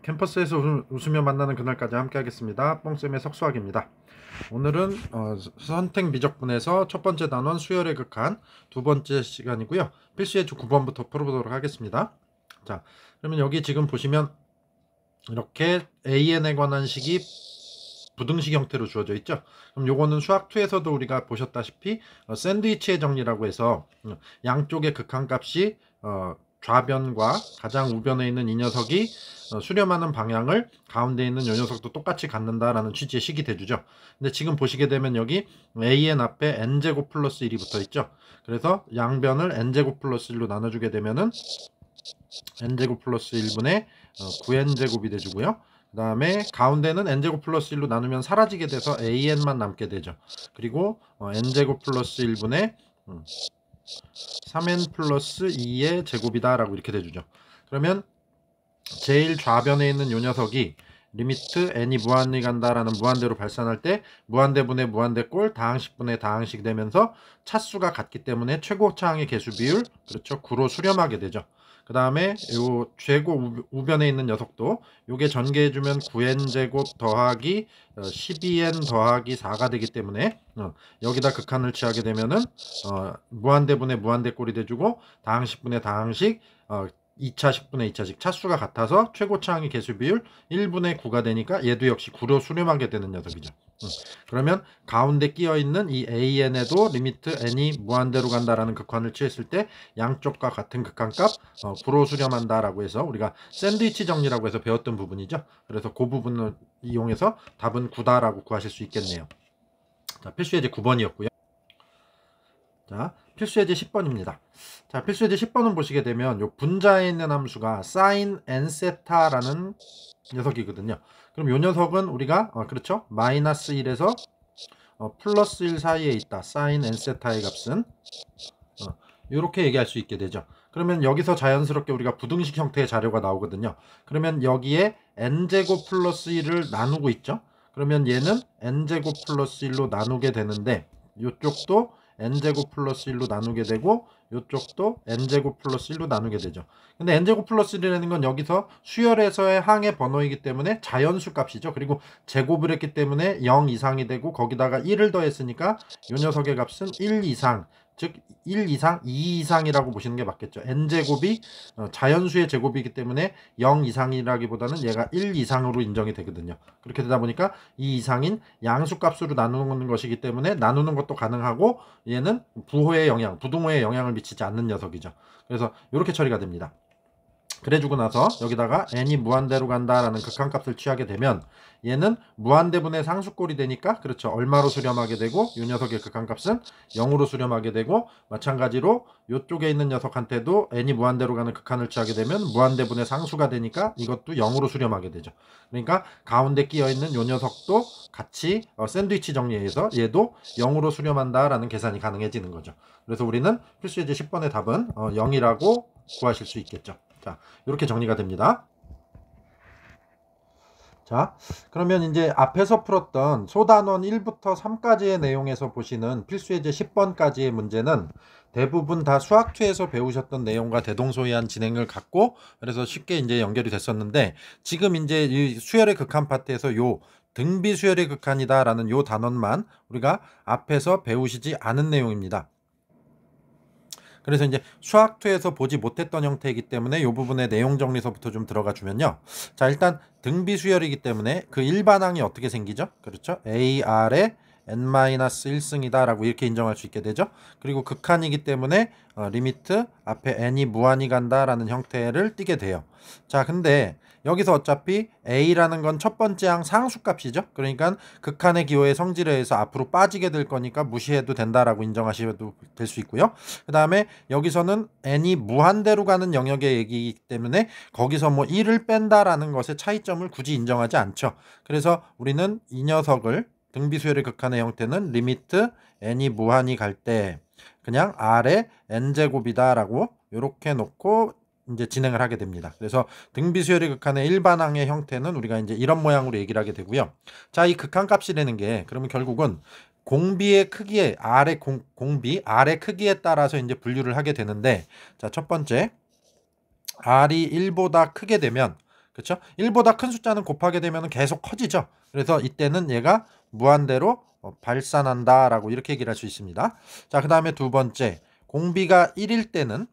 캠퍼스에서 웃으며 만나는 그날까지 함께 하겠습니다. 뽕쌤의 석수학입니다. 오늘은 선택 미적분에서 첫 번째 단원 수열의 극한 두 번째 시간이고요. 필수의 주 9번부터 풀어보도록 하겠습니다. 자, 그러면 여기 지금 보시면 이렇게 AN에 관한 식이 부등식 형태로 주어져 있죠. 그럼 요거는 수학2에서도 우리가 보셨다시피 샌드위치의 정리라고 해서 양쪽의 극한값이 좌변과 가장 우변에 있는 이 녀석이 수렴하는 방향을 가운데 있는 이 녀석도 똑같이 갖는다라는 취지의 식이 돼주죠. 근데 지금 보시게 되면 여기 an 앞에 n제곱 플러스 1이 붙어 있죠. 그래서 양변을 n제곱 플러스 1로 나눠주게 되면은 n제곱 플러스 1분의 9n제곱이 돼주고요. 그 다음에 가운데는 n제곱 플러스 1로 나누면 사라지게 돼서 an만 남게 되죠. 그리고 n제곱 플러스 1분의 3n 플러스 2의 제곱이다 라고 이렇게 돼주죠. 그러면 제일 좌변에 있는 요 녀석이 리미트 n이 무한히 간다라는 무한대로 발산할 때 무한대분의 무한대꼴 다항식분의 다항식 되면서 차수가 같기 때문에 최고차항의 개수 비율, 그렇죠, 9로 수렴하게 되죠. 그 다음에 요 최고 우변에 있는 녀석도 요게 전개해주면 9n제곱 더하기 12n 더하기 4가 되기 때문에 여기다 극한을 취하게 되면은 무한대분의 무한대꼴이 돼주고 다항식분의 다항식 2차식분의 2차식 차수가 같아서 최고차항의 개수 비율 1분의 9가 되니까 얘도 역시 9로 수렴하게 되는 녀석이죠. 그러면 가운데 끼어있는 이 an에도 리미트 n이 무한대로 간다라는 극한을 취했을 때 양쪽과 같은 극한값 9로 수렴한다라고 해서 우리가 샌드위치 정리라고 해서 배웠던 부분이죠. 그래서 그 부분을 이용해서 답은 9다라고 구하실 수 있겠네요. 자, 필수예제 9번이었고요. 자, 필수예제 10번입니다. 자, 필수예제 10번은 보시게 되면 요 분자에 있는 함수가 sin n세타라는 녀석이거든요. 그럼 요 녀석은 우리가 그렇죠, 마이너스 1에서 플러스 1 사이에 있다. sin n세타의 값은 이렇게 얘기할 수 있게 되죠. 그러면 여기서 자연스럽게 우리가 부등식 형태의 자료가 나오거든요. 그러면 여기에 n제곱 플러스 1을 나누고 있죠. 그러면 얘는 n제곱 플러스 1로 나누게 되는데 이쪽도 n제곱 플러스 1로 나누게 되고 이쪽도 n제곱 플러스 1로 나누게 되죠. 근데 n제곱 플러스 1이라는 건 여기서 수열에서의 항의 번호이기 때문에 자연수 값이죠. 그리고 제곱을 했기 때문에 0 이상이 되고 거기다가 1을 더했으니까 이 녀석의 값은 1 이상, 즉 1 이상, 2 이상이라고 보시는 게 맞겠죠. n제곱이 자연수의 제곱이기 때문에 0 이상이라기보다는 얘가 1 이상으로 인정이 되거든요. 그렇게 되다 보니까 2 이상인 양수값으로 나누는 것이기 때문에 나누는 것도 가능하고 얘는 부호의 영향, 부등호의 영향을 미치지 않는 녀석이죠. 그래서 이렇게 처리가 됩니다. 그래주고 나서 여기다가 n이 무한대로 간다라는 극한값을 취하게 되면 얘는 무한대분의 상수꼴이 되니까 그렇죠, 얼마로 수렴하게 되고 이 녀석의 극한값은 0으로 수렴하게 되고 마찬가지로 이쪽에 있는 녀석한테도 n이 무한대로 가는 극한을 취하게 되면 무한대분의 상수가 되니까 이것도 0으로 수렴하게 되죠. 그러니까 가운데 끼어있는 이 녀석도 같이 샌드위치 정리해서 얘도 0으로 수렴한다라는 계산이 가능해지는 거죠. 그래서 우리는 필수예제 10번의 답은 0이라고 구하실 수 있겠죠. 자, 이렇게 정리가 됩니다. 자, 그러면 이제 앞에서 풀었던 소단원 1부터 3까지의 내용에서 보시는 필수예제 10번까지의 문제는 대부분 다 수학2에서 배우셨던 내용과 대동소이한 진행을 갖고 그래서 쉽게 이제 연결이 됐었는데 지금 이제 이 수열의 극한 파트에서 요 등비 수열의 극한이다라는 요 단원만 우리가 앞에서 배우시지 않은 내용입니다. 그래서 이제 수학2에서 보지 못했던 형태이기 때문에 이 부분의 내용 정리서부터 좀 들어가 주면요. 자, 일단 등비 수열이기 때문에 그 일반항이 어떻게 생기죠? 그렇죠? AR의 n-1승이다 라고 이렇게 인정할 수 있게 되죠. 그리고 극한이기 때문에 리미트 앞에 n이 무한히 간다 라는 형태를 띠게 돼요. 자, 근데 여기서 어차피 a라는 건 첫 번째 항 상수값이죠. 그러니까 극한의 기호의 성질에 의해서 앞으로 빠지게 될 거니까 무시해도 된다라고 인정하셔도 될 수 있고요. 그 다음에 여기서는 n이 무한대로 가는 영역의 얘기이기 때문에 거기서 뭐 1을 뺀다라는 것의 차이점을 굳이 인정하지 않죠. 그래서 우리는 이 녀석을 등비수열의 극한의 형태는 리미트 n이 무한히 갈 때 그냥 r의 n제곱이다 라고 이렇게 놓고 이제 진행을 하게 됩니다. 그래서 등비수열의 극한의 일반항의 형태는 우리가 이제 이런 모양으로 얘기를 하게 되고요. 자, 이 극한값이라는 게 그러면 결국은 공비의 크기에 공비 R의 크기에 따라서 이제 분류를 하게 되는데 자, 첫 번째 R이 1보다 크게 되면 그렇죠? 1보다 큰 숫자는 곱하게 되면 계속 커지죠. 그래서 이때는 얘가 무한대로 발산한다라고 이렇게 얘기를 할 수 있습니다. 자, 그 다음에 두 번째, 공비가 1일 때는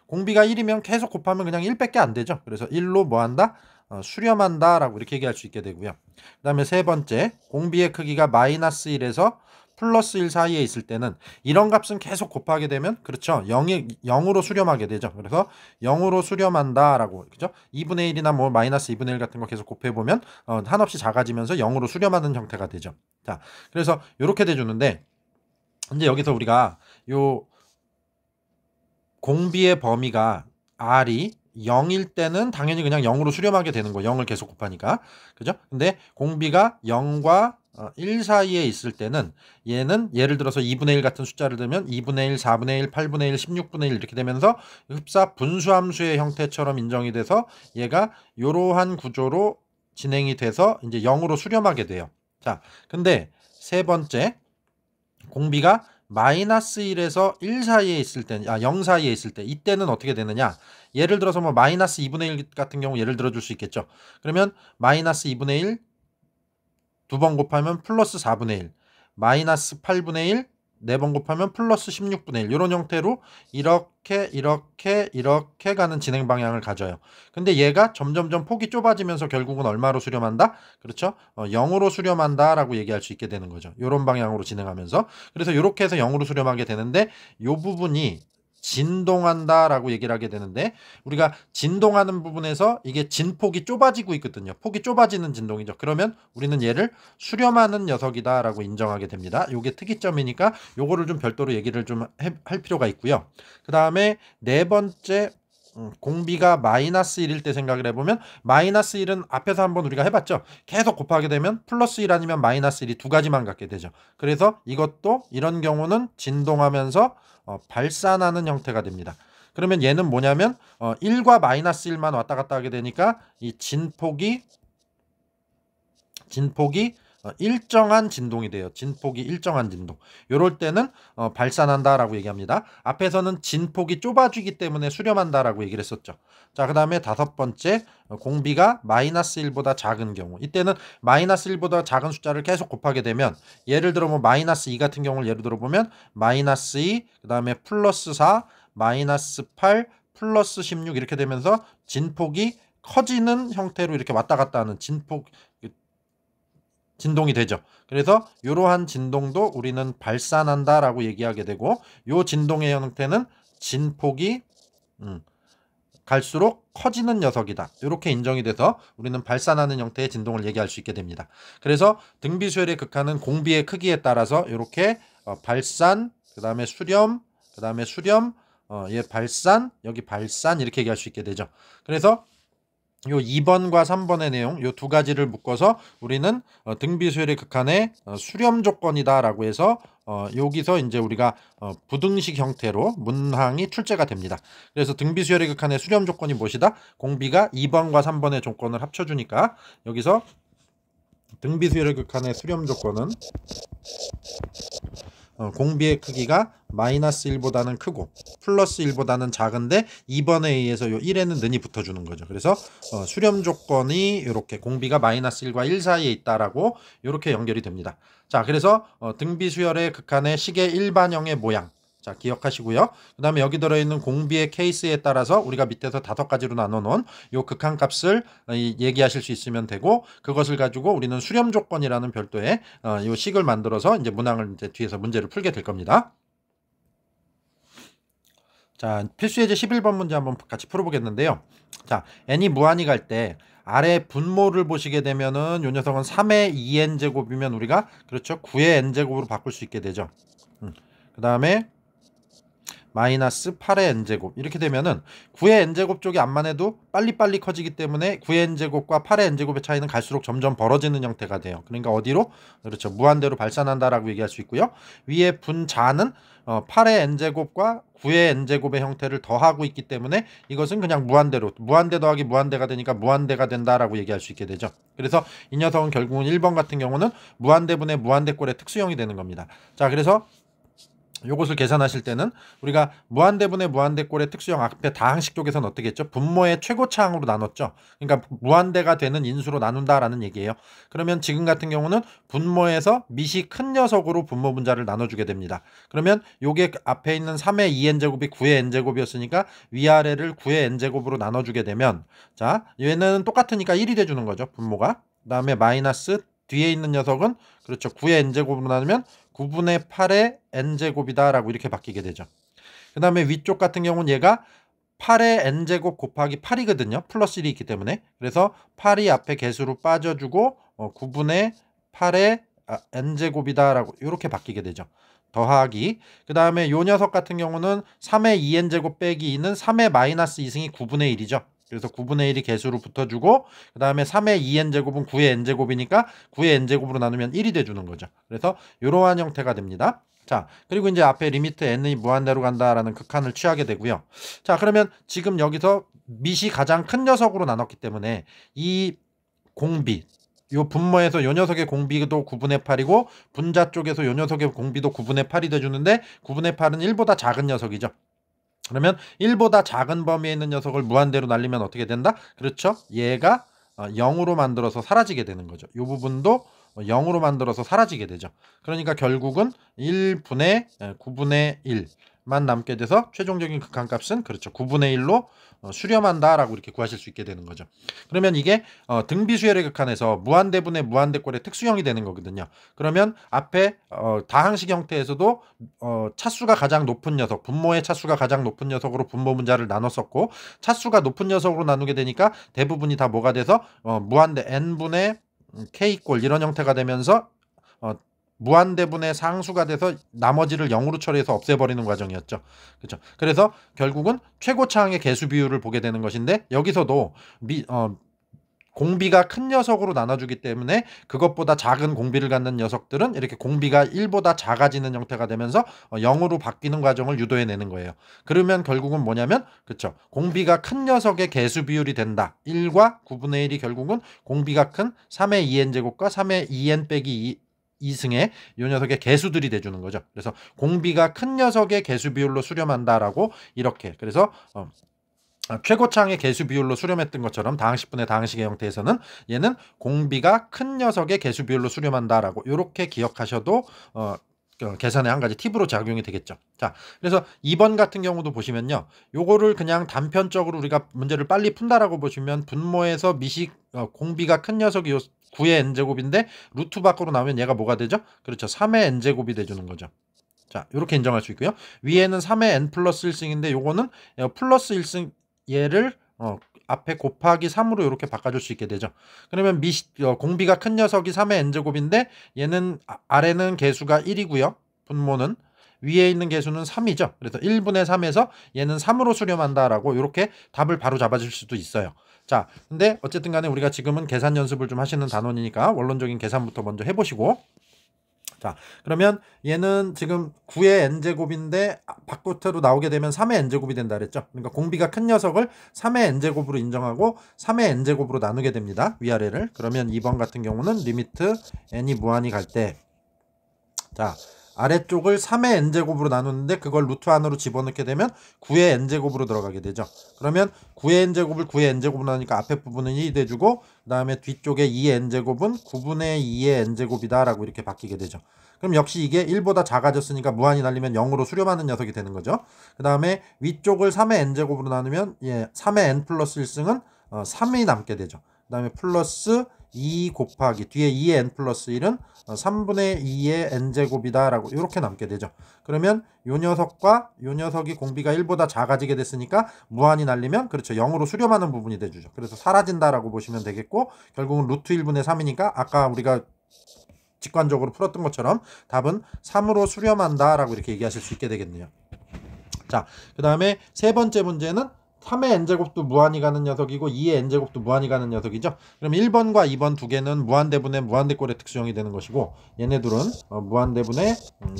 공비가 1이면 계속 곱하면 그냥 1밖에 안 되죠. 그래서 1로 뭐한다? 수렴한다라고 이렇게 얘기할 수 있게 되고요. 그 다음에 세 번째, 공비의 크기가 마이너스 1에서 플러스 1 사이에 있을 때는 이런 값은 계속 곱하게 되면 그렇죠. 0으로 수렴하게 되죠. 그래서 0으로 수렴한다라고 그죠? 2분의 1이나 뭐 마이너스 2분의 1 같은 거 계속 곱해 보면 한없이 작아지면서 0으로 수렴하는 형태가 되죠. 자, 그래서 이렇게 돼 주는데 이제 여기서 우리가 요 공비의 범위가 r이 0일 때는 당연히 그냥 0으로 수렴하게 되는 거예요. 0을 계속 곱하니까. 그죠? 근데 공비가 0과 1 사이에 있을 때는 얘는 예를 들어서 2분의 1 같은 숫자를 들면 2분의 1, 4분의 1, 8분의 1, 16분의 1 이렇게 되면서 흡사 분수함수의 형태처럼 인정이 돼서 얘가 이러한 구조로 진행이 돼서 이제 0으로 수렴하게 돼요. 자, 근데 세 번째 공비가 마이너스 1에서 1 사이에 있을 때, 0 사이에 있을 때 이때는 어떻게 되느냐? 예를 들어서 뭐 마이너스 2분의 1 같은 경우 예를 들어 줄 수 있겠죠. 그러면 마이너스 2분의 1 두 번 곱하면 플러스 4분의 1, 마이너스 8분의 1 네 번 곱하면 플러스 16분의 1 이런 형태로 이렇게 가는 진행 방향을 가져요. 근데 얘가 점점점 폭이 좁아지면서 결국은 얼마로 수렴한다? 그렇죠? 0으로 수렴한다라고 얘기할 수 있게 되는 거죠. 이런 방향으로 진행하면서. 그래서 이렇게 해서 0으로 수렴하게 되는데 이 부분이 진동한다라고 얘기를 하게 되는데 우리가 진동하는 부분에서 이게 진폭이 좁아지고 있거든요. 폭이 좁아지는 진동이죠. 그러면 우리는 얘를 수렴하는 녀석이다라고 인정하게 됩니다. 이게 특이점이니까 요거를 좀 별도로 얘기를 좀 할 필요가 있고요. 그 다음에 네 번째 공비가 마이너스 1일 때 생각을 해보면 마이너스 1은 앞에서 한번 우리가 해봤죠. 계속 곱하게 되면 플러스 1 아니면 마이너스 1이 두 가지만 갖게 되죠. 그래서 이것도 이런 경우는 진동하면서 발산하는 형태가 됩니다. 그러면 얘는 뭐냐면 1과 마이너스 1만 왔다 갔다 하게 되니까 이 진폭이 일정한 진동이 돼요. 진폭이 일정한 진동. 요럴 때는 발산한다라고 얘기합니다. 앞에서는 진폭이 좁아지기 때문에 수렴한다라고 얘기를 했었죠. 자, 그 다음에 다섯 번째, 공비가 마이너스 1보다 작은 경우. 이때는 마이너스 1보다 작은 숫자를 계속 곱하게 되면 예를 들어 뭐 마이너스 2 같은 경우를 예를 들어 보면 마이너스 2, 그 다음에 플러스 4, 마이너스 8, 플러스 16 이렇게 되면서 진폭이 커지는 형태로 이렇게 왔다 갔다 하는 진동이 되죠. 그래서 이러한 진동도 우리는 발산한다라고 얘기하게 되고 이 진동의 형태는 진폭이 갈수록 커지는 녀석이다. 이렇게 인정이 돼서 우리는 발산하는 형태의 진동을 얘기할 수 있게 됩니다. 그래서 등비수열의 극한은 공비의 크기에 따라서 이렇게 발산, 그 다음에 수렴, 얘 발산, 여기 발산 이렇게 얘기할 수 있게 되죠. 그래서 요 2번과 3번의 내용 요 두 가지를 묶어서 우리는 등비수열의 극한의 수렴 조건이다라고 해서 여기서 이제 우리가 부등식 형태로 문항이 출제가 됩니다. 그래서 등비수열의 극한의 수렴 조건이 무엇이다? 공비가 2번과 3번의 조건을 합쳐주니까 여기서 등비수열의 극한의 수렴 조건은 공비의 크기가 마이너스 1보다는 크고 플러스 1보다는 작은데 2번에 의해서 요 1에는 는이 붙어주는 거죠. 그래서 수렴 조건이 이렇게 공비가 마이너스 1과 1 사이에 있다라고 이렇게 연결이 됩니다. 자, 그래서 등비수열의 극한의 식의 일반형의 모양. 자, 기억하시고요. 그 다음에 여기 들어있는 공비의 케이스에 따라서 우리가 밑에서 5가지로 나눠놓은 요 극한값을 얘기하실 수 있으면 되고 그것을 가지고 우리는 수렴 조건이라는 별도의 요 식을 만들어서 이제 문항을 이제 뒤에서 문제를 풀게 될 겁니다. 자, 필수예제 11번 문제 한번 같이 풀어보겠는데요. 자, n이 무한히 갈 때 아래 분모를 보시게 되면은 요 녀석은 3의 2n제곱이면 우리가 그렇죠 9의 n제곱으로 바꿀 수 있게 되죠. 그 다음에 마이너스 8의 n제곱 이렇게 되면은 9의 n제곱 쪽이 암만 해도 빨리빨리 커지기 때문에 9의 n제곱과 8의 n제곱의 차이는 갈수록 점점 벌어지는 형태가 돼요. 그러니까 어디로? 그렇죠. 무한대로 발산한다라고 얘기할 수 있고요. 위에 분자는 8의 n제곱과 9의 n제곱의 형태를 더하고 있기 때문에 이것은 그냥 무한대 더하기 무한대가 되니까 무한대가 된다라고 얘기할 수 있게 되죠. 그래서 이 녀석은 결국은 1번 같은 경우는 무한대분의 무한대꼴의 특수형이 되는 겁니다. 자, 그래서 요것을 계산하실 때는 우리가 무한대분의 무한대꼴의 특수형 앞에 다항식 쪽에서는 어떻게 했죠? 분모의 최고차항으로 나눴죠. 그러니까 무한대가 되는 인수로 나눈다라는 얘기예요. 그러면 지금 같은 경우는 분모에서 밑이 큰 녀석으로 분모 분자를 나눠주게 됩니다. 그러면 요게 앞에 있는 3의 2n제곱이 9의 n제곱이었으니까 위아래를 9의 n제곱으로 나눠주게 되면, 자, 얘는 똑같으니까 1이 돼주는 거죠, 분모가. 그 다음에 마이너스 뒤에 있는 녀석은 그렇죠, 9의 n제곱으로 나누면 9분의 8의 n제곱이다 라고 이렇게 바뀌게 되죠. 그 다음에 위쪽 같은 경우는 얘가 8의 n제곱 곱하기 8이거든요. 플러스 1이 있기 때문에. 그래서 8이 앞에 개수로 빠져주고 9분의 8의 n제곱이다 라고 이렇게 바뀌게 되죠. 더하기. 그 다음에 요 녀석 같은 경우는 3의 2n제곱 빼기 2는 3의 마이너스 2승이 9분의 1이죠. 그래서 9분의 1이 개수로 붙어주고, 그 다음에 3의 2n제곱은 9의 n제곱이니까 9의 n제곱으로 나누면 1이 돼주는 거죠. 그래서 이러한 형태가 됩니다. 자, 그리고 이제 앞에 리미트 n이 무한대로 간다라는 극한을 취하게 되고요. 자, 그러면 지금 여기서 밑이 가장 큰 녀석으로 나눴기 때문에 이 공비, 요 분모에서 요 녀석의 공비도 9분의 8이고 분자 쪽에서 요 녀석의 공비도 9분의 8이 돼주는데 9분의 8은 1보다 작은 녀석이죠. 그러면 1보다 작은 범위에 있는 녀석을 무한대로 날리면 어떻게 된다? 그렇죠. 얘가 0으로 만들어서 사라지게 되는 거죠. 이 부분도 0으로 만들어서 사라지게 되죠. 그러니까 결국은 1분의 9분의 1만 남게 돼서 최종적인 극한값은 그렇죠, 9분의 1로 수렴한다라고 이렇게 구하실 수 있게 되는 거죠. 그러면 이게 등비수열의 극한에서 무한대분의 무한대꼴의 특수형이 되는 거거든요. 그러면 앞에 다항식 형태에서도 차수가 가장 높은 녀석, 분모의 차수가 가장 높은 녀석으로 분모 분자를 나눴었고, 차수가 높은 녀석으로 나누게 되니까 대부분이 다 뭐가 돼서 무한대 n분의 k꼴 이런 형태가 되면서 무한대분의 상수가 돼서 나머지를 0으로 처리해서 없애버리는 과정이었죠. 그렇죠. 그래서 결국은 최고차항의 개수 비율을 보게 되는 것인데, 여기서도 공비가 큰 녀석으로 나눠주기 때문에 그것보다 작은 공비를 갖는 녀석들은 이렇게 공비가 1보다 작아지는 형태가 되면서 0으로 바뀌는 과정을 유도해내는 거예요. 그러면 결국은 뭐냐면, 그렇죠, 공비가 큰 녀석의 개수 비율이 된다. 1과 9분의 1이 결국은 공비가 큰 3의 2n제곱과 3의 2n 빼기 2승의 요 녀석의 개수들이 돼주는 거죠. 그래서 공비가 큰 녀석의 개수 비율로 수렴한다라고 이렇게, 그래서 최고차항의 개수 비율로 수렴했던 것처럼 다항식분의 다항식의 형태에서는 얘는 공비가 큰 녀석의 개수 비율로 수렴한다라고 이렇게 기억하셔도 계산의 한 가지 팁으로 작용이 되겠죠. 자, 그래서 2번 같은 경우도 보시면요, 요거를 그냥 단편적으로 우리가 문제를 빨리 푼다라고 보시면 분모에서 밑이 공비가 큰 녀석이 9의 n제곱인데 루트 밖으로 나오면 얘가 뭐가 되죠? 그렇죠, 3의 n제곱이 돼주는 거죠. 자, 이렇게 인정할 수 있고요. 위에는 3의 n 플러스 1승인데 요거는 플러스 1승 얘를 앞에 곱하기 3으로 이렇게 바꿔줄 수 있게 되죠. 그러면 공비가 큰 녀석이 3의 n제곱인데 얘는 아래는 개수가 1이고요. 분모는 위에 있는 개수는 3이죠. 그래서 1분의 3에서 얘는 3으로 수렴한다라고 이렇게 답을 바로 잡아줄 수도 있어요. 자, 근데 어쨌든 간에 우리가 지금은 계산 연습을 좀 하시는 단원이니까 원론적인 계산부터 먼저 해보시고, 자, 그러면 얘는 지금 9의 n제곱인데 바깥으로 나오게 되면 3의 n제곱이 된다 그랬죠. 그러니까 공비가 큰 녀석을 3의 n제곱으로 인정하고 3의 n제곱으로 나누게 됩니다, 위아래를. 그러면 2번 같은 경우는 리미트 n이 무한히 갈 때, 자, 아래쪽을 3의 n제곱으로 나누는데 그걸 루트 안으로 집어넣게 되면 9의 n제곱으로 들어가게 되죠. 그러면 9의 n제곱을 9의 n제곱으로 나누니까 앞에 부분은 1이 돼주고 그 다음에 뒤쪽에 2의 n제곱은 9분의 2의 n제곱이다 라고 이렇게 바뀌게 되죠. 그럼 역시 이게 1보다 작아졌으니까 무한히 날리면 0으로 수렴하는 녀석이 되는 거죠. 그 다음에 위쪽을 3의 n제곱으로 나누면 3의 n 플러스 1승은 3이 남게 되죠. 그 다음에 플러스 2 곱하기 뒤에 2의 n 플러스 1은 3분의 2의 n제곱이다 라고 이렇게 남게 되죠. 그러면 요 녀석과 요 녀석이 공비가 1보다 작아지게 됐으니까 무한히 날리면 그렇죠, 0으로 수렴하는 부분이 돼주죠. 그래서 사라진다 라고 보시면 되겠고, 결국은 루트 1분의 3이니까 아까 우리가 직관적으로 풀었던 것처럼 답은 3으로 수렴한다 라고 이렇게 얘기하실 수 있게 되겠네요. 자, 그 다음에 세 번째 문제는 3의 n제곱도 무한히 가는 녀석이고 2의 n제곱도 무한히 가는 녀석이죠. 그럼 1번과 2번 두 개는 무한대분의 무한대꼴의 특수형이 되는 것이고, 얘네들은 무한대분의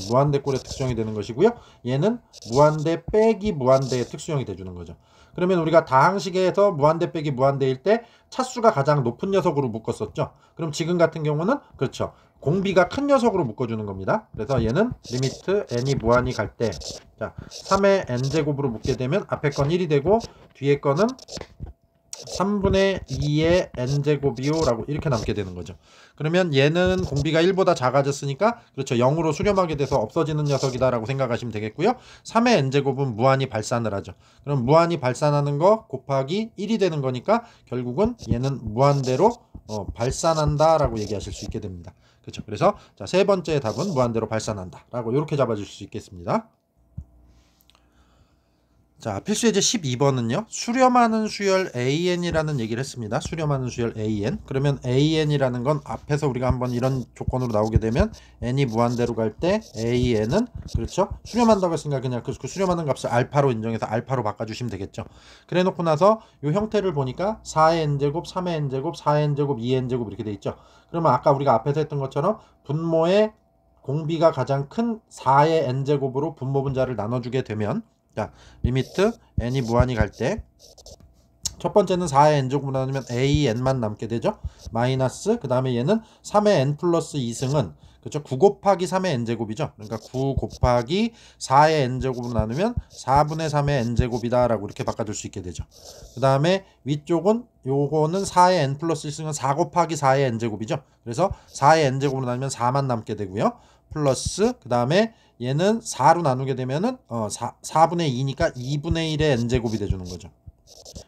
무한대꼴의 특수형이 되는 것이고요. 얘는 무한대 빼기 무한대의 특수형이 돼주는 거죠. 그러면 우리가 다항식에서 무한대 빼기 무한대일 때 차수가 가장 높은 녀석으로 묶었었죠. 그럼 지금 같은 경우는 그렇죠. 공비가 큰 녀석으로 묶어주는 겁니다. 그래서 얘는 리미트 n이 무한히 갈 때, 자, 3의 n제곱으로 묶게 되면 앞에 건 1이 되고 뒤에 거는 3분의 2의 n제곱이요 라고 이렇게 남게 되는 거죠. 그러면 얘는 공비가 1보다 작아졌으니까 그렇죠. 0으로 수렴하게 돼서 없어지는 녀석이다 라고 생각하시면 되겠고요. 3의 n제곱은 무한히 발산을 하죠. 그럼 무한히 발산하는 거 곱하기 1이 되는 거니까 결국은 얘는 무한대로 발산한다 라고 얘기하실 수 있게 됩니다. 그렇죠. 그래서 자, 세 번째 답은 무한대로 발산한다 라고 이렇게 잡아줄 수 있겠습니다. 자, 필수 예제 12번은요. 수렴하는 수열 AN이라는 얘기를 했습니다. 수렴하는 수열 AN. 그러면 AN이라는 건 앞에서 우리가 한번 이런 조건으로 나오게 되면 n이 무한대로 갈 때 AN은 그렇죠. 수렴한다고 했으니까 그냥 그 수렴하는 값을 알파로 인정해서 알파로 바꿔주시면 되겠죠. 그래 놓고 나서 이 형태를 보니까 4의 n제곱, 3의 n제곱, 4의 n제곱, 2의 n제곱 이렇게 돼 있죠. 그러면 아까 우리가 앞에서 했던 것처럼 분모의 공비가 가장 큰 4의 n제곱으로 분모 분자를 나눠주게 되면 자, 리미트 n이 무한히 갈 때 첫 번째는 4의 n제곱으로 나누면 an만 남게 되죠. 마이너스 그 다음에 얘는 3의 n 플러스 2승은 그렇죠. 9 곱하기 3의 n제곱이죠. 그러니까 9 곱하기 4의 n제곱으로 나누면 4분의 3의 n제곱이다 라고 이렇게 바꿔줄 수 있게 되죠. 그 다음에 위쪽은 요거는 4의 n 플러스 1승은 4 곱하기 4의 n제곱이죠. 그래서 4의 n제곱으로 나누면 4만 남게 되고요. 플러스 그 다음에 얘는 4로 나누게 되면은 4분의 2니까 2분의 1의 n제곱이 돼주는 거죠.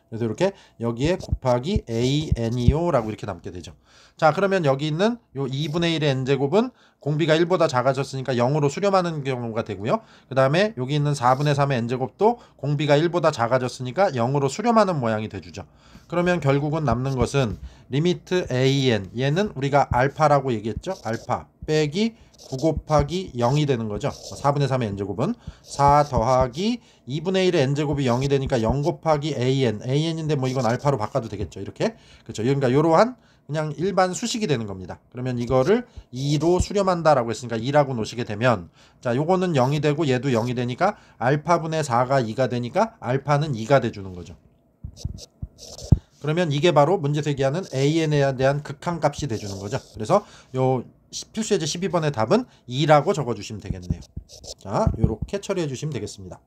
그래서 이렇게 여기에 곱하기 an이요 라고 이렇게 남게 되죠. 자, 그러면 여기 있는 요 2분의 1의 n제곱은 공비가 1보다 작아졌으니까 0으로 수렴하는 경우가 되고요. 그 다음에 여기 있는 4분의 3의 n제곱도 공비가 1보다 작아졌으니까 0으로 수렴하는 모양이 돼주죠. 그러면 결국은 남는 것은 리미트 an, 얘는 우리가 알파라고 얘기했죠. 알파 빼기 9 곱하기 0이 되는 거죠. 4분의 3의 n제곱은 4 더하기 2분의 1의 n제곱이 0이 되니까 0 곱하기 an인데 뭐 이건 알파로 바꿔도 되겠죠. 이렇게. 그렇죠. 그러니까 이러한 그냥 일반 수식이 되는 겁니다. 그러면 이거를 2로 수렴한다라고 했으니까 2라고 놓으시게 되면 자, 요거는 0이 되고 얘도 0이 되니까 알파분의 4가 2가 되니까 알파는 2가 돼주는 거죠. 그러면 이게 바로 문제에서 얘기하는 an에 대한 극한값이 돼주는 거죠. 그래서 요 필수 예제 12번의 답은 2라고 적어주시면 되겠네요. 자, 요렇게 처리해 주시면 되겠습니다.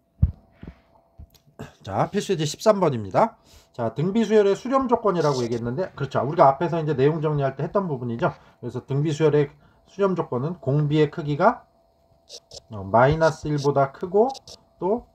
자, 필수 예제 13번입니다. 자, 등비 수열의 수렴 조건이라고 얘기했는데 그렇죠. 우리가 앞에서 이제 내용 정리할 때 했던 부분이죠. 그래서 등비 수열의 수렴 조건은 공비의 크기가 마이너스 1보다 크고 또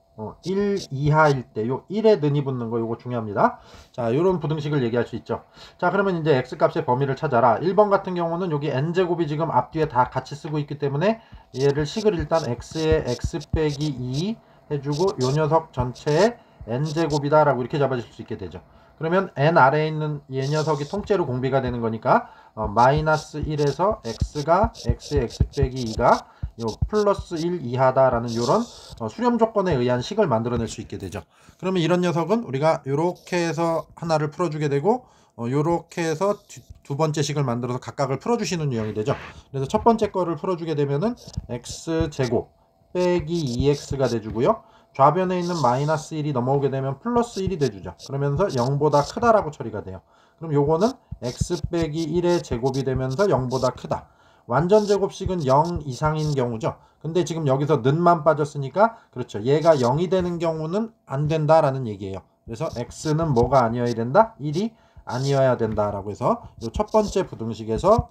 1 이하일 때 요 1에 는이 붙는 거 요거 중요합니다. 자, 요런 부등식을 얘기할 수 있죠. 자, 그러면 이제 x값의 범위를 찾아라. 1번 같은 경우는 여기 n제곱이 지금 앞뒤에 다 같이 쓰고 있기 때문에 얘를 식을 일단 x에 x 빼기 2 해주고 요 녀석 전체에 n제곱이다 라고 이렇게 잡아줄 수 있게 되죠. 그러면 n 아래에 있는 얘 녀석이 통째로 공비가 되는 거니까 마이너스 1에서 x가 x의 x 빼기 2가 요 플러스 1 이하다라는 요런 수렴 조건에 의한 식을 만들어낼 수 있게 되죠. 그러면 이런 녀석은 우리가 요렇게 해서 하나를 풀어주게 되고 요렇게 해서 두 번째 식을 만들어서 각각을 풀어주시는 유형이 되죠. 그래서 첫 번째 거를 풀어주게 되면은 x제곱 빼기 2x가 돼주고요. 좌변에 있는 마이너스 1이 넘어오게 되면 플러스 1이 돼주죠. 그러면서 0보다 크다라고 처리가 돼요. 그럼 요거는 x 빼기 1의 제곱이 되면서 0보다 크다. 완전 제곱식은 0 이상인 경우죠. 근데 지금 여기서 는만 빠졌으니까 그렇죠. 얘가 0이 되는 경우는 안 된다라는 얘기예요. 그래서 x는 뭐가 아니어야 된다? 1이 아니어야 된다라고 해서 이 첫 번째 부등식에서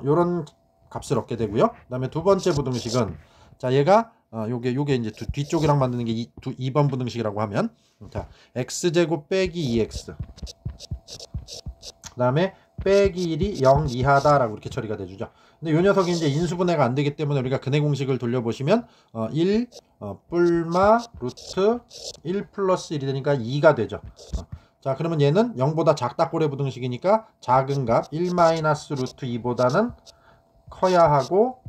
요런 값을 얻게 되고요. 그다음에 두 번째 부등식은 자, 얘가 요게 이제 뒤쪽이랑 만드는 게 2번 부등식이라고 하면 자, x제곱 빼기 2x 그다음에 빼기 1이 0 이하다라고 이렇게 처리가 돼주죠. 근데 요 녀석이 이제 인수분해가 안 되기 때문에 우리가 근해 공식을 돌려보시면 1 뿔마 루트 1 플러스 1이 되니까 2가 되죠. 자, 그러면 얘는 0보다 작다 꼴의 부등식이니까 작은 값 1 마이너스 루트 2보다는 커야 하고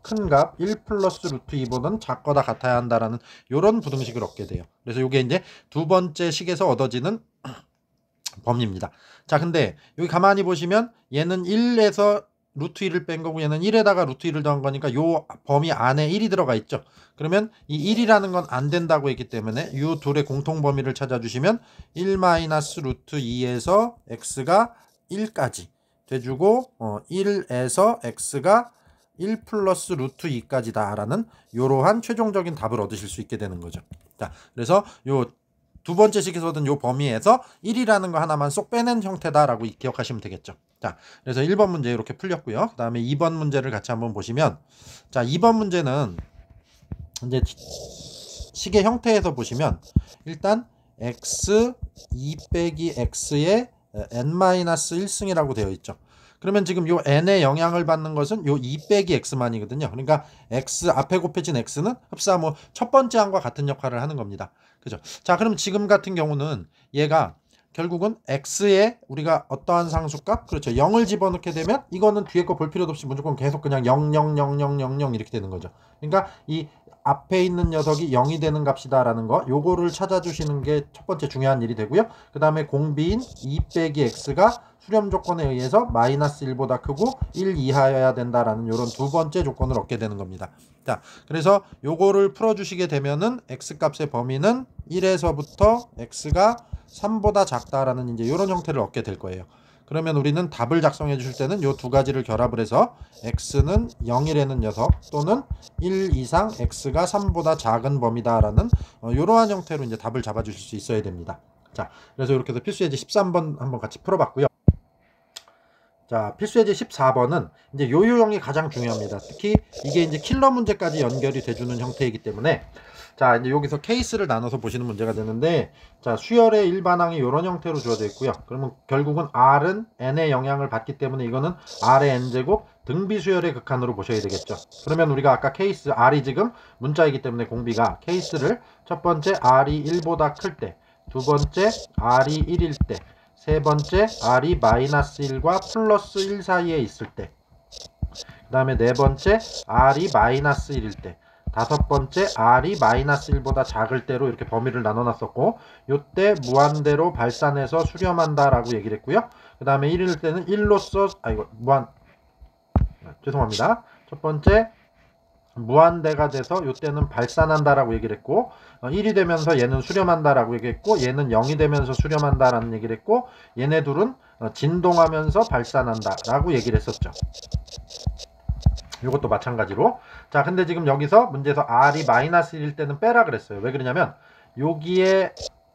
큰 값 1 플러스 루트 2보다는 작거나 같아야 한다라는 요런 부등식을 얻게 돼요. 그래서 요게 이제 두 번째 식에서 얻어지는 범위입니다. 자, 근데 여기 가만히 보시면 얘는 1에서 루트 1을 뺀 거고 얘는 1에다가 루트 1을 더한 거니까 요 범위 안에 1이 들어가 있죠. 그러면 이 1이라는 건 안 된다고 했기 때문에 이 둘의 공통 범위를 찾아주시면 1 마이너스 루트 2에서 x가 1까지 돼주고 1에서 x가 1 플러스 루트 2까지다 라는 이러한 최종적인 답을 얻으실 수 있게 되는 거죠. 자, 그래서 요 두 번째 식에서든 요 범위에서 1이라는 거 하나만 쏙 빼낸 형태다라고 기억하시면 되겠죠. 자, 그래서 1번 문제 이렇게 풀렸고요. 그 다음에 2번 문제를 같이 한번 보시면, 자, 2번 문제는 이제 식의 형태에서 보시면 일단 x 2 빼기 x의 n-1승이라고 되어 있죠. 그러면 지금 요 n의 영향을 받는 것은 요 2 빼기 x만이거든요. 그러니까 x 앞에 곱해진 x는 흡사 뭐 첫 번째 항과 같은 역할을 하는 겁니다. 그죠? 자, 그럼 지금 같은 경우는 얘가 결국은 x에 우리가 어떠한 상수값, 그렇죠, 0을 집어넣게 되면 이거는 뒤에 거 볼 필요도 없이 무조건 계속 그냥 0, 0, 0, 0, 0, 0 이렇게 되는 거죠. 그러니까 이 앞에 있는 녀석이 0이 되는 값이다라는 거, 요거를 찾아주시는 게 첫 번째 중요한 일이 되고요. 그 다음에 공비인 2 빼기 x가 수렴 조건에 의해서 마이너스 1보다 크고 1 이하여야 된다라는 요런 두 번째 조건을 얻게 되는 겁니다. 자, 그래서 요거를 풀어주시게 되면은 x값의 범위는 1에서부터 x가 3보다 작다라는 이제 이런 형태를 얻게 될 거예요. 그러면 우리는 답을 작성해 주실 때는 요 두 가지를 결합을 해서 x는 0이라는 녀석 또는 1 이상 x가 3보다 작은 범위다라는 이러한 형태로 이제 답을 잡아 주실 수 있어야 됩니다. 자, 그래서 이렇게 해서 필수 예제 13번 한번 같이 풀어봤고요. 자, 필수 예제 14번은 이제 요요형이 가장 중요합니다. 특히 이게 이제 킬러 문제까지 연결이 돼주는 형태이기 때문에, 자, 이제 여기서 케이스를 나눠서 보시는 문제가 되는데, 자, 수열의 일반항이 이런 형태로 주어져 있고요. 그러면 결국은 R은 N의 영향을 받기 때문에 이거는 R의 N제곱 등비수열의 극한으로 보셔야 되겠죠. 그러면 우리가 아까 케이스 R이 지금 문자이기 때문에 공비가 케이스를 첫 번째 R이 1보다 클 때, 두 번째 R이 1일 때, 세 번째 R이 마이너스 1과 플러스 1 사이에 있을 때, 그 다음에 네 번째 R이 마이너스 1일 때, 다섯 번째 R이 마이너스 1보다 작을 때로 이렇게 범위를 나눠놨었고, 요때 무한대로 발산해서 수렴한다 라고 얘기를 했고요. 그 다음에 1일 때는 1로서 죄송합니다. 첫 번째 무한대가 돼서 요때는 발산한다라고 얘기를 했고, 1이 되면서 얘는 수렴한다라고 얘기했고, 얘는 0이 되면서 수렴한다라는 얘기를 했고, 얘네 둘은 진동하면서 발산한다라고 얘기를 했었죠. 이것도 마찬가지로. 자, 근데 지금 여기서 문제에서 R이 마이너스 1일 때는 빼라 그랬어요. 왜 그러냐면 여기에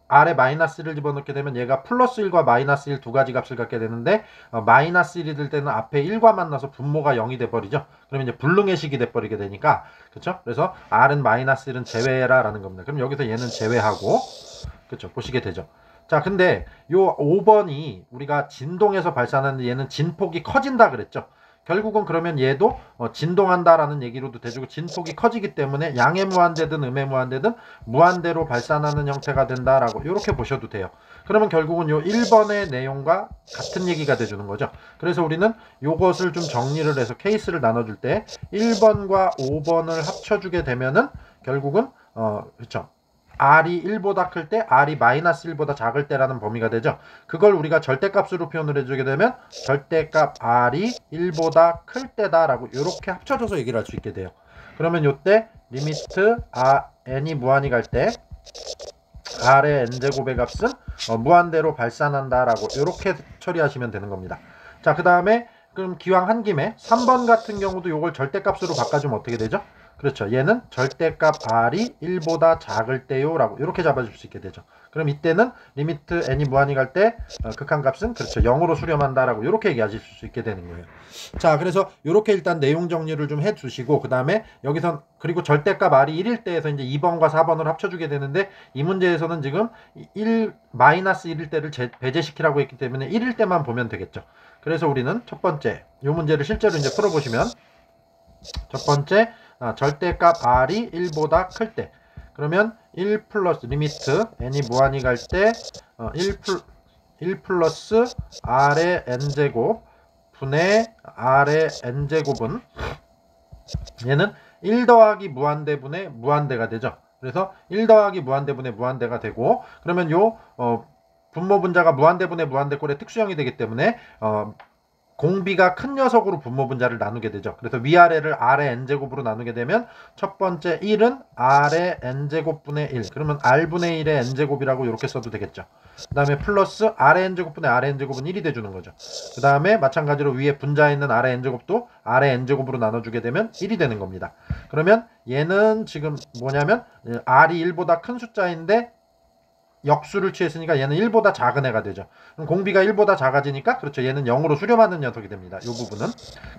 R에 마이너스 1을 집어넣게 되면 얘가 플러스 1과 마이너스 1 두 가지 값을 갖게 되는데, 마이너스 1이 될 때는 앞에 1과 만나서 분모가 0이 돼버리죠. 그러면 이제 불능의식이 돼버리게 되니까, 그쵸? 그래서 R은 마이너스 1은 제외해라 라는 겁니다. 그럼 여기서 얘는 제외하고, 그쵸? 보시게 되죠. 자, 근데 요 5번이 우리가 진동해서 발산하는 얘는 진폭이 커진다 그랬죠. 결국은 그러면 얘도 진동한다라는 얘기로도 돼주고, 진폭이 커지기 때문에 양의 무한대든 음의 무한대든 무한대로 발산하는 형태가 된다라고 이렇게 보셔도 돼요. 그러면 결국은 요 1번의 내용과 같은 얘기가 돼주는 거죠. 그래서 우리는 요것을 좀 정리를 해서 케이스를 나눠줄 때 1번과 5번을 합쳐주게 되면은 결국은 그렇죠, R이 1보다 클 때, R이 마이너스 1보다 작을 때라는 범위가 되죠. 그걸 우리가 절대값으로 표현을 해주게 되면 절대값 R이 1보다 클 때다라고 이렇게 합쳐져서 얘기를 할 수 있게 돼요. 그러면 요때 리미트 N이 무한히 갈 때 R의 N제곱의 값은 무한대로 발산한다라고 이렇게 처리하시면 되는 겁니다. 자, 그 다음에 그럼 기왕 한 김에 3번 같은 경우도 요걸 절대값으로 바꿔주면 어떻게 되죠? 그렇죠. 얘는 절대값 R이 1보다 작을 때요 라고 이렇게 잡아줄 수 있게 되죠. 그럼 이때는 리미트 n이 무한히 갈 때 극한값은 그렇죠, 0으로 수렴한다 라고 이렇게 얘기하실 수 있게 되는 거예요. 자, 그래서 이렇게 일단 내용 정리를 좀 해주시고, 그 다음에 여기선 그리고 절대값 R이 1일 때에서 이제 2번과 4번을 합쳐주게 되는데, 이 문제에서는 지금 마이너스 1일 때를 배제시키라고 했기 때문에 1일 때만 보면 되겠죠. 그래서 우리는 첫 번째 이 문제를 실제로 이제 풀어보시면, 첫 번째 절대값 R이 1보다 클 때, 그러면 1 플러스 리미트 n이 무한히 갈 때 1 플러스 R의 n제곱 분의 R의 n제곱은 얘는 1 더하기 무한대분의 무한대가 되죠. 그래서 1 더하기 무한대분의 무한대가 되고, 그러면 요 분모 분자가 무한대분의 무한대 꼴의 특수형이 되기 때문에 공비가 큰 녀석으로 분모 분자를 나누게 되죠. 그래서 위아래를 R의 n제곱으로 나누게 되면 첫 번째 1은 R의 n제곱분의 1. 그러면 R분의 1의 n제곱이라고 이렇게 써도 되겠죠. 그 다음에 플러스 R의 n제곱분의 R의 n제곱은 1이 돼주는 거죠. 그 다음에 마찬가지로 위에 분자에 있는 R의 n제곱도 R의 n제곱으로 나눠주게 되면 1이 되는 겁니다. 그러면 얘는 지금 뭐냐면 R이 1보다 큰 숫자인데 역수를 취했으니까 얘는 1보다 작은 애가 되죠. 그럼 공비가 1보다 작아지니까 그렇죠. 얘는 0으로 수렴하는 녀석이 됩니다. 이 부분은.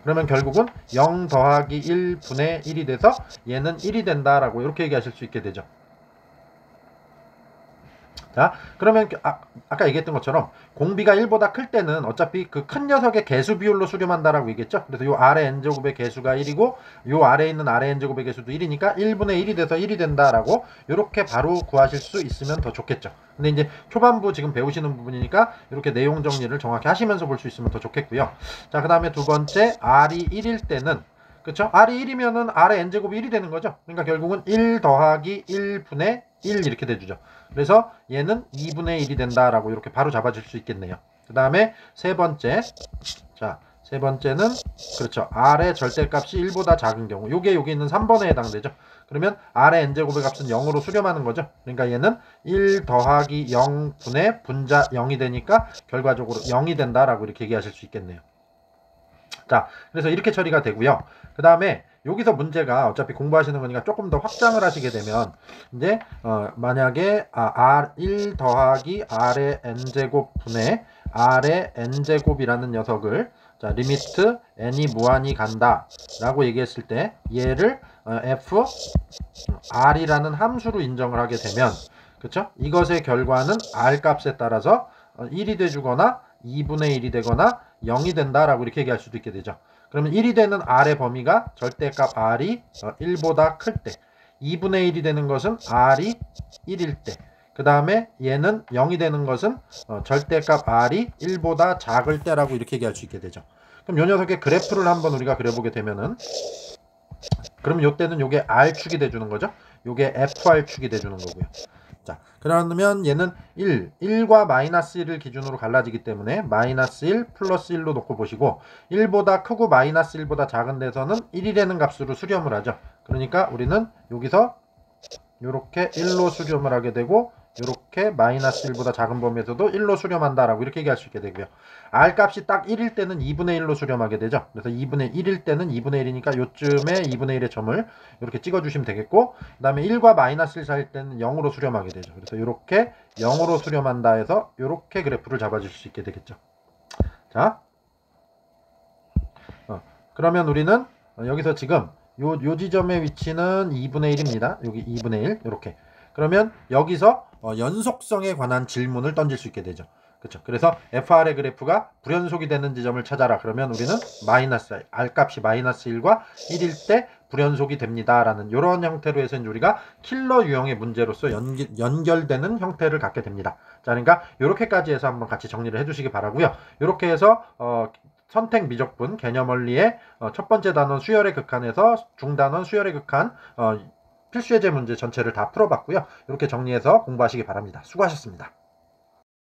그러면 결국은 0 더하기 1분의 1이 돼서 얘는 1이 된다라고 이렇게 얘기하실 수 있게 되죠. 자, 그러면 아까 얘기했던 것처럼 공비가 1보다 클 때는 어차피 그 큰 녀석의 개수 비율로 수렴한다라고 얘기했죠. 그래서 요 아래 n제곱의 개수가 1이고 요 아래에 있는 아래 n제곱의 개수도 1이니까 1분의 1이 돼서 1이 된다라고 이렇게 바로 구하실 수 있으면 더 좋겠죠. 근데 이제 초반부 지금 배우시는 부분이니까 이렇게 내용 정리를 정확히 하시면서 볼 수 있으면 더 좋겠고요. 자, 그 다음에 두 번째 R이 1일 때는 그쵸? R이 1이면은 R의 n제곱이 1이 되는 거죠. 그러니까 결국은 1 더하기 1분의 1 이렇게 돼주죠. 그래서 얘는 2분의 1이 된다라고 이렇게 바로 잡아줄 수 있겠네요. 그 다음에 세 번째. 자, 세 번째는 그렇죠. R의 절대값이 1보다 작은 경우. 요게 여기 있는 3번에 해당되죠. 그러면 R의 n제곱의 값은 0으로 수렴하는 거죠. 그러니까 얘는 1 더하기 0분의 분자 0이 되니까 결과적으로 0이 된다라고 이렇게 얘기하실 수 있겠네요. 자, 그래서 이렇게 처리가 되고요. 그 다음에 여기서 문제가 어차피 공부하시는 거니까 조금 더 확장을 하시게 되면 이제 만약에 R1 더하기 R의 n제곱 분의 R의 n제곱이라는 녀석을 자, 리미트 n이 무한히 간다 라고 얘기했을 때 얘를 f r이라는 함수로 인정을 하게 되면 그쵸? 이것의 결과는 r 값에 따라서 1이 돼주거나 2분의 1이 되거나 0이 된다라고 이렇게 얘기할 수도 있게 되죠. 그러면 1이 되는 R의 범위가 절대값 R이 1보다 클 때, 2분의 1이 되는 것은 R이 1일 때, 그 다음에 얘는 0이 되는 것은 절대값 R이 1보다 작을 때라고 이렇게 얘기할 수 있게 되죠. 그럼 이 녀석의 그래프를 한번 우리가 그려보게 되면은 그럼 요때는 요게 R축이 돼주는 거죠. 요게 FR축이 돼주는 거고요. 자, 그러면 얘는 1과 마이너스 1을 기준으로 갈라지기 때문에 마이너스 1 플러스 1로 놓고 보시고 1보다 크고 마이너스 1보다 작은 데서는 1이라는 값으로 수렴을 하죠. 그러니까 우리는 여기서 이렇게 1로 수렴을 하게 되고 이렇게 마이너스 1보다 작은 범위에서도 1로 수렴한다라고 이렇게 얘기할 수 있게 되고요. R 값이 딱 1일 때는 2분의 1로 수렴하게 되죠. 그래서 2분의 1일 때는 2분의 1이니까 요쯤에 2분의 1의 점을 이렇게 찍어주시면 되겠고 그 다음에 1과 마이너스 1 사이일 때는 0으로 수렴하게 되죠. 그래서 이렇게 0으로 수렴한다 해서 이렇게 그래프를 잡아줄 수 있게 되겠죠. 자, 그러면 우리는 여기서 지금 요 지점의 위치는 2분의 1입니다. 여기 2분의 1 이렇게. 그러면 여기서 연속성에 관한 질문을 던질 수 있게 되죠. 그렇죠. 그래서 FR의 그래프가 불연속이 되는 지점을 찾아라. 그러면 우리는 마이너스 R 값이 마이너스 1과 1일 때 불연속이 됩니다. 라는 이런 형태로 해서 우리가 킬러 유형의 문제로서 연결되는 형태를 갖게 됩니다. 자, 그러니까 이렇게까지 해서 한번 같이 정리를 해주시기 바라고요. 이렇게 해서 선택 미적분 개념 원리의 첫 번째 단원 수열의 극한에서 중단원 수열의 극한 필수예제 문제 전체를 다 풀어봤고요. 이렇게 정리해서 공부하시기 바랍니다. 수고하셨습니다.